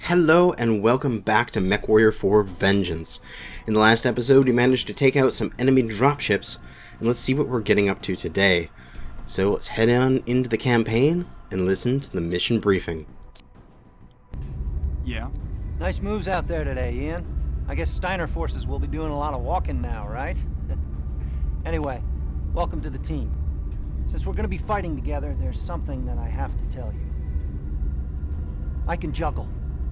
Hello and welcome back to MW4 Vengeance. In the last episode we managed to take out some enemy dropships, and let's see what we're getting up to today. So let's head on into the campaign and listen to the mission briefing. Yeah? Nice moves out there today, Ian. I guess Steiner forces will be doing a lot of walking now, right? Anyway, welcome to the team. Since we're going to be fighting together, there's something that I have to tell you. I can juggle.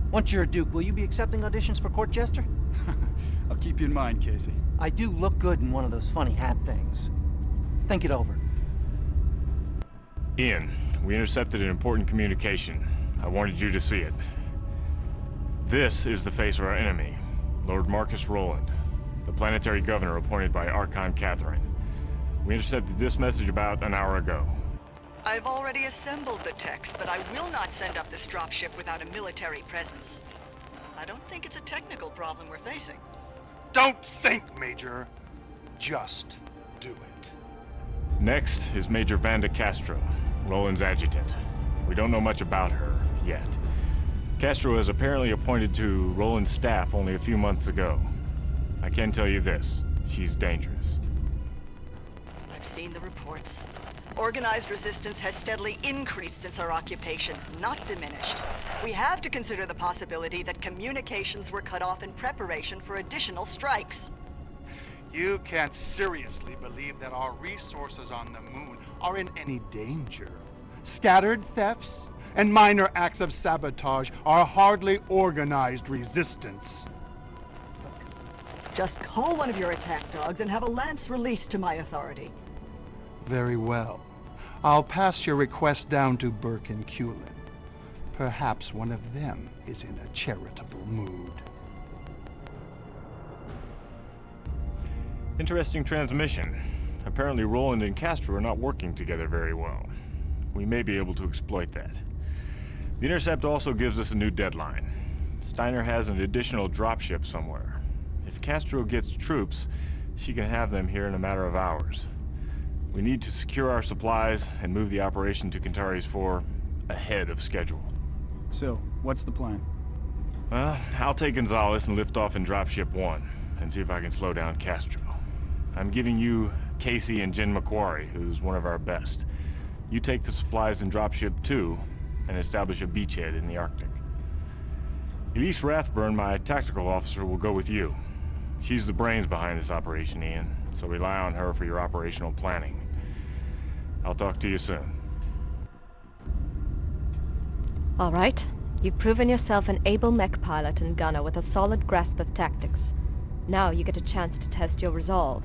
Once you're a Duke, will you be accepting auditions for Court Jester? I'll keep you in mind, Casey. I do look good in one of those funny hat things. Think it over. Ian, we intercepted an important communication. I wanted you to see it. This is the face of our enemy, Lord Marcus Roland, the planetary governor appointed by Archon Catherine. We intercepted this message about an hour ago. I've already assembled the text, but I will not send up this dropship without a military presence. I don't think it's a technical problem we're facing. Don't think, Major. Just do it. Next is Major Vanda Castro, Roland's adjutant. We don't know much about her yet. Castro was apparently appointed to Roland's staff only a few months ago. I can tell you this, she's dangerous. I've seen the reports. Organized resistance has steadily increased since our occupation, not diminished. We have to consider the possibility that communications were cut off in preparation for additional strikes. You can't seriously believe that our resources on the moon are in any danger. Scattered thefts and minor acts of sabotage are hardly organized resistance. Just call one of your attack dogs and have a lance released to my authority. Very well. I'll pass your request down to Burke and Culin. Perhaps one of them is in a charitable mood. Interesting transmission. Apparently Roland and Castro are not working together very well. We may be able to exploit that. The intercept also gives us a new deadline. Steiner has an additional dropship somewhere. If Castro gets troops, she can have them here in a matter of hours. We need to secure our supplies and move the operation to Centauri's 4 ahead of schedule. So, what's the plan? Well, I'll take Gonzalez and lift off in dropship 1 and see if I can slow down Castro. I'm giving you Casey and Jen McQuarrie, who's one of our best. You take the supplies in dropship 2 and establish a beachhead in the Arctic. Elise Rathburn, my tactical officer, will go with you. She's the brains behind this operation, Ian, so rely on her for your operational planning. I'll talk to you soon. All right. You've proven yourself an able mech pilot and gunner with a solid grasp of tactics. Now you get a chance to test your resolve.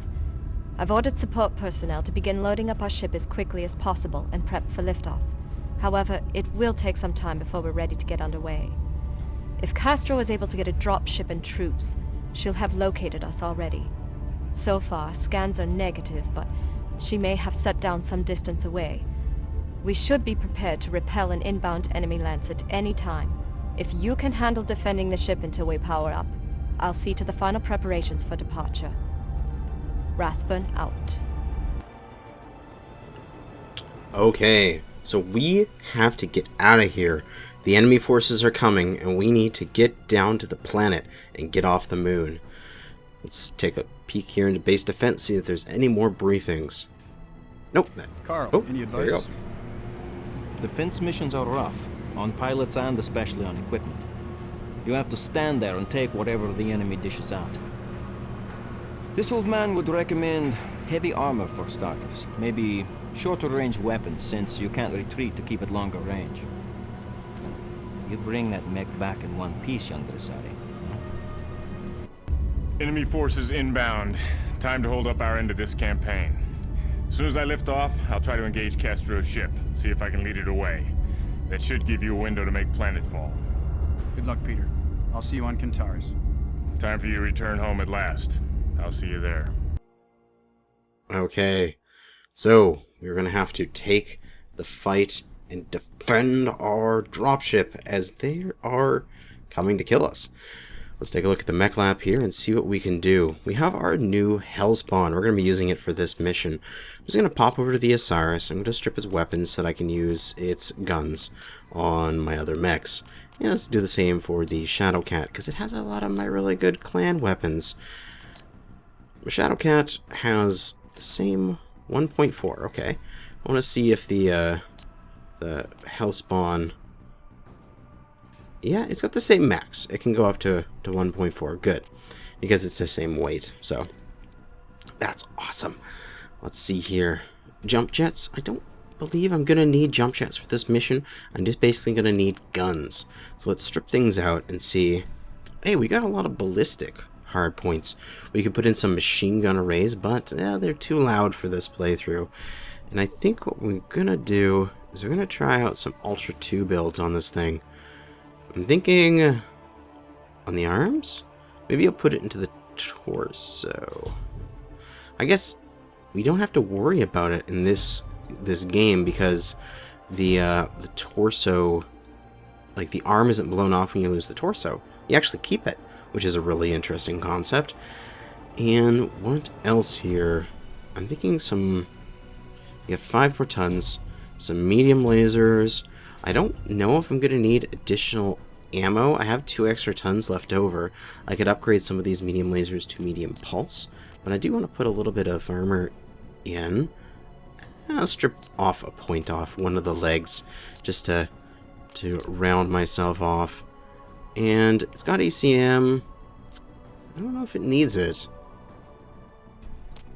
I've ordered support personnel to begin loading up our ship as quickly as possible and prep for liftoff. However, it will take some time before we're ready to get underway. If Castro is able to get a drop ship and troops, she'll have located us already. So far, scans are negative, but she may have set down some distance away. We should be prepared to repel an inbound enemy lance at any time. If you can handle defending the ship until we power up, I'll see to the final preparations for departure. Rathburn out. Okay, so we have to get out of here. The enemy forces are coming, and we need to get down to the planet and get off the moon. Let's take a peek here into base defense, see if there's any more briefings. Nope. Carl, Oh, any there you advice? go. Defense missions are rough, on pilots and especially on equipment. You have to stand there and take whatever the enemy dishes out. This old man would recommend heavy armor for starters, maybe shorter range weapons since you can't retreat to keep at longer range. You'd bring that mech back in one piece, young Grisari. Enemy forces inbound. Time to hold up our end of this campaign. As soon as I lift off, I'll try to engage Castro's ship, see if I can lead it away. That should give you a window to make planetfall. Good luck, Peter. I'll see you on Centaurus. Time for you to return home at last. I'll see you there. Okay, so we're going to have to take the fight and defend our dropship as they are coming to kill us. Let's take a look at the mech lab here and see what we can do. We have our new Hellspawn. We're going to be using it for this mission. I'm just going to pop over to the Osiris. I'm going to strip its weapons so that I can use its guns on my other mechs. And let's do the same for the Shadowcat, because it has a lot of my really good clan weapons. Shadowcat has the same 1.4. Okay. I want to see if the Hellspawn... Yeah, it's got the same max. It can go up to 1.4. Good. Because it's the same weight. So, that's awesome. Let's see here. Jump jets. I don't believe I'm going to need jump jets for this mission. I'm just basically going to need guns. So let's strip things out and see. Hey, we got a lot of ballistic hard points. We could put in some machine gun arrays, but they're too loud for this playthrough. And I think what we're going to do is we're going to try out some Ultra 2 builds on this thing. I'm thinking on the arms? Maybe I'll put it into the torso. I guess we don't have to worry about it in this game because the torso, like the arm isn't blown off when you lose the torso. You actually keep it, which is a really interesting concept. And what else here? I'm thinking some... We have 5 more tons, some medium lasers. I don't know if I'm going to need additional ammo. I have 2 extra tons left over. I could upgrade some of these medium lasers to medium pulse, but I do want to put a little bit of armor in. I'll strip off a point off one of the legs just to round myself off. And it's got ACM. I don't know if it needs it.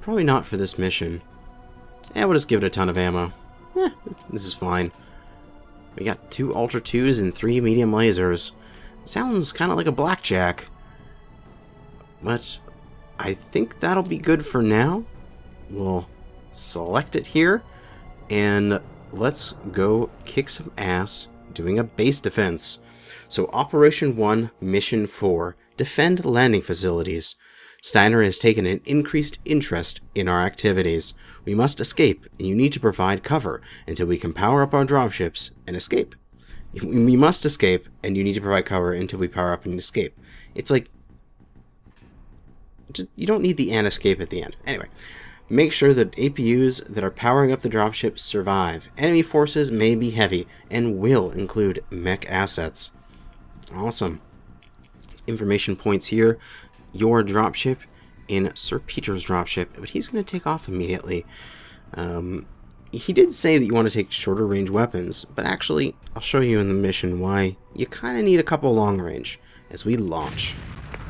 Probably not for this mission. We'll just give it a ton of ammo. This is fine. We got 2 Ultra 2s and 3 medium lasers. Sounds kind of like a blackjack. But I think that'll be good for now. We'll select it here. And let's go kick some ass doing a base defense. So Operation 1, Mission 4. Defend landing facilities. Steiner has taken an increased interest in our activities. We must escape, and you need to provide cover until we can power up our dropships and escape. We must escape, and you need to provide cover until we power up and escape. It's like... you don't need the and escape at the end. Anyway, make sure that APUs that are powering up the dropships survive. Enemy forces may be heavy, and will include mech assets. Awesome. Information points here. Your dropship in Sir Peter's dropship, but he's going to take off immediately. He did say that you want to take shorter range weapons, but actually, I'll show you in the mission why you kind of need a couple long range as we launch.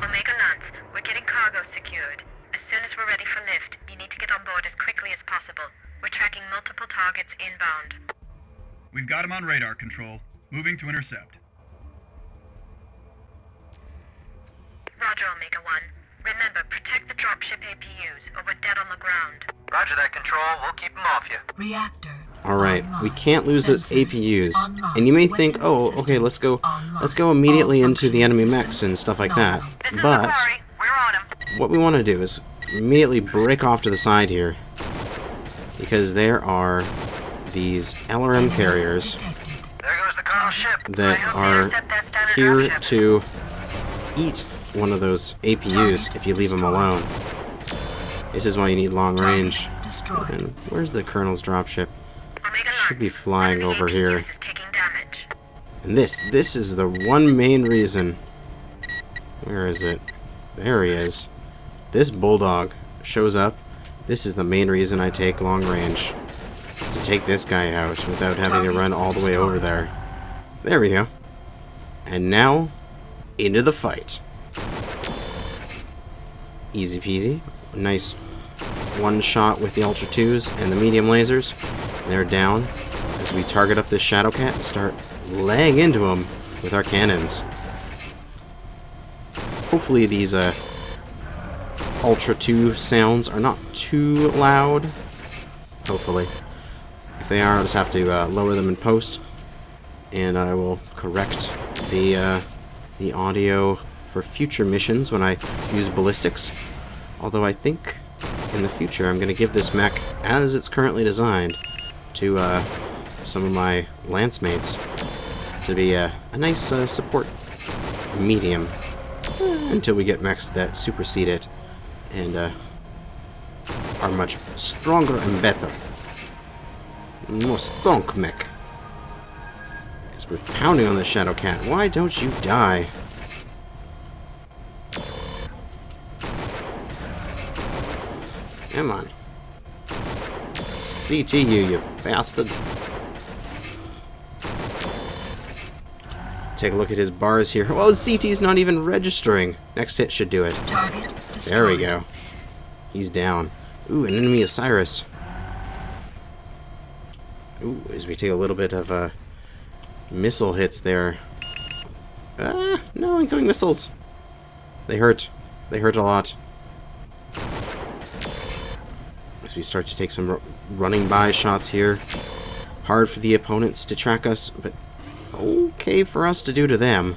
Omega Lance, we're getting cargo secured. As soon as we're ready for lift, you need to get on board as quickly as possible. We're tracking multiple targets inbound. We've got him on radar control. Moving to intercept. Roger, Omega 1. Remember, protect the dropship APUs, or we're dead on the ground. Roger that, Control. We'll keep them off you. Reactor. Alright, we can't lose those APUs. And you may think, oh, okay, let's go immediately into the enemy mechs and stuff like that. But what we want to do is immediately break off to the side here, because there are these LRM carriers that are here to eat one of those APUs if you leave them alone. This is why you need long range. And where's the Colonel's dropship? Should be flying over here. And this is the one main reason. Where is it? There he is. This bulldog shows up. This is the main reason I take long range. Is to take this guy out without having to run all the way over there. There we go. And now, into the fight. Easy peasy. Nice one shot with the Ultra 2s and the medium lasers. They're down as we target up this Shadowcat and start laying into them with our cannons. Hopefully these Ultra 2 sounds are not too loud. Hopefully. If they are, I'll just have to lower them in post. And I will correct the audio for future missions when I use ballistics. Although I think in the future I'm going to give this mech, as it's currently designed, to some of my lance mates to be a nice support medium until we get mechs that supersede it and are much stronger and better. More strong mech. As So we're pounding on the Shadow Cat. Why don't you die? Come on. CTU, you bastard. Take a look at his bars here. Oh, CT's not even registering. Next hit should do it. There we go. He's down. Ooh, an enemy Osiris. Ooh, as we take a little bit of missile hits there. Ah, no, incoming missiles. They hurt. They hurt a lot. As we start to take some running by shots here. Hard for the opponents to track us, but okay for us to do to them.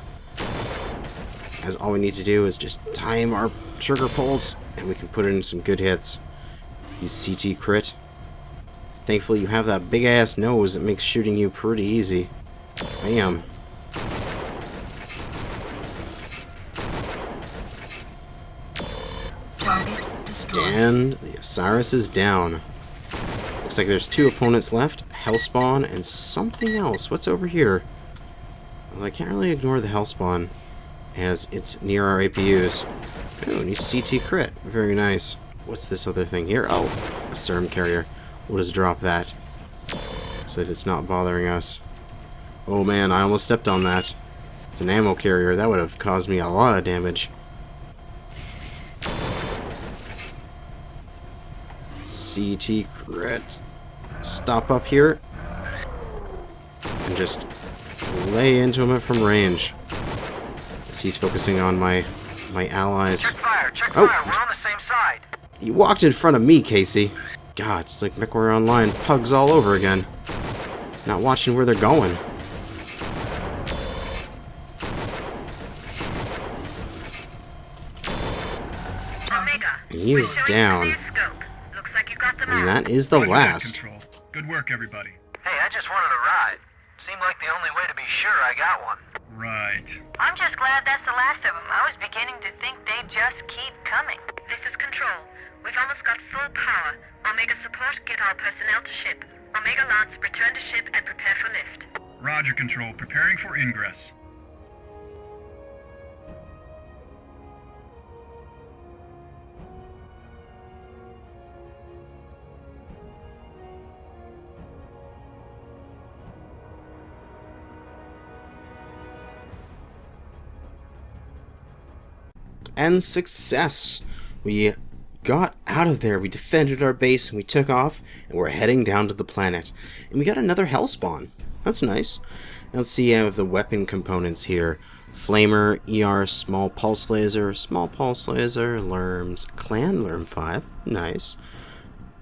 As all we need to do is just time our trigger pulls, and we can put in some good hits. He's CT crit. Thankfully, you have that big-ass nose that makes shooting you pretty easy. Bam. And the Osiris is down. Looks like there's 2 opponents left. Hellspawn and something else. What's over here? Well, I can't really ignore the Hellspawn, as it's near our APUs. Oh, and he's CT crit. Very nice. What's this other thing here? Oh, a serum carrier. We'll just drop that, so that it's not bothering us. Oh man, I almost stepped on that. It's an ammo carrier. That would have caused me a lot of damage. CT crit. Stop up here and just lay into him from range, as he's focusing on my allies. Check fire, we're on the same side. You walked in front of me, Casey. God, it's like MechWarrior Online pugs all over again. Not watching where they're going. And he's down. And that is the Roger that, last. Control. Good work, everybody. Hey, I just wanted a ride. Seemed like the only way to be sure I got one. Right. I'm just glad that's the last of them. I was beginning to think they'd just keep coming. This is Control. We've almost got full power. Omega support, get all personnel to ship. Omega Lance, return to ship and prepare for lift. Roger, Control. Preparing for ingress. And success! We got out of there, we defended our base, and we took off, and we're heading down to the planet. And we got another Hellspawn. That's nice. Now let's see, I have the weapon components here. Flamer, ER, small pulse laser, Lerms, Clan Lerm 5, nice.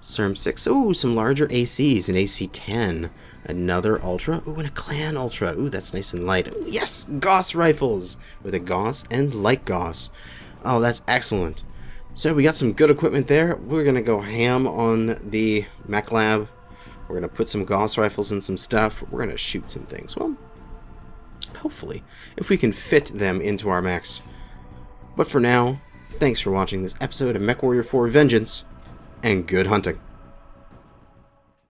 Serm 6, ooh, some larger ACs, an AC-10. Another Ultra, ooh, and a Clan Ultra, ooh, that's nice and light. Ooh, yes, Gauss rifles, with a Gauss and light Gauss. Oh, that's excellent. So we got some good equipment there. We're going to go ham on the mech lab. We're going to put some Gauss rifles and some stuff. We're going to shoot some things. Well, hopefully, if we can fit them into our mechs. But for now, thanks for watching this episode of MechWarrior 4 Vengeance, and good hunting.